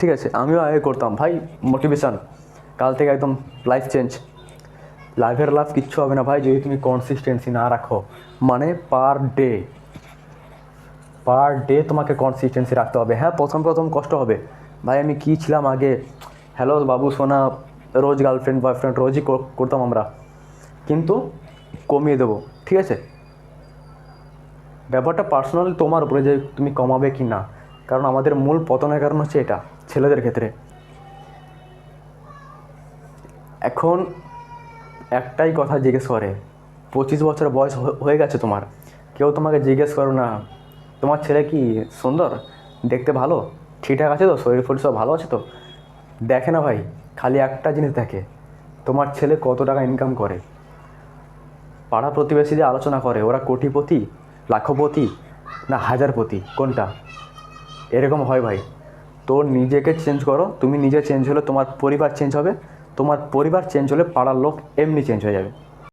ঠিক আছে, আমিও আগে করতাম ভাই, মোটিভেশন কাল থেকে একদম লাইফ চেঞ্জ। লাইফের লাভ কিচ্ছু হবে না ভাই যদি তুমি কনসিস্টেন্সি না রাখো। মানে পার ডে তোমাকে কনসিস্টেন্সি রাখতে হবে। হ্যাঁ, প্রথম প্রথম কষ্ট হবে ভাই। আমি কী ছিলাম আগে, হ্যালো বাবু সোনা, রোজ গার্লফ্রেন্ড বয়ফ্রেন্ড রোজই করতাম আমরা, কিন্তু কমিয়ে দেবো। ঠিক আছে, ব্যাপারটা পার্সোনালি তোমার উপরে যে তুমি কমাবে কি না। কারণ আমাদের মূল পতনের কারণ হচ্ছে এটা ছেলেদের ক্ষেত্রে। এখন একটাই কথা জিজ্ঞেস করে, 25 বছর বয়স হয়ে গেছে তোমার, কেউ তোমাকে জিজ্ঞেস করো না তোমার ছেলে কি সুন্দর, দেখতে ভালো, ঠিকঠাক আছে তো, শরীর ফরীর সব ভালো আছে তো। দেখে না ভাই, খালি একটা জিনিস দেখে, তোমার ছেলে কত টাকা ইনকাম করে। পাড়া প্রতিবেশীদের আলোচনা করে ওরা কোটিপতি, লাখপতি না হাজারপতি, কোনটা। এরকম হয় ভাই। তো নিজেকে চেঞ্জ করো, তুমি নিজে চেঞ্জ হলে তোমার পরিবার চেঞ্জ হবে, তোমার পরিবার চেঞ্জ হলে পাড়ার লোক এমনি চেঞ্জ হয়ে যাবে।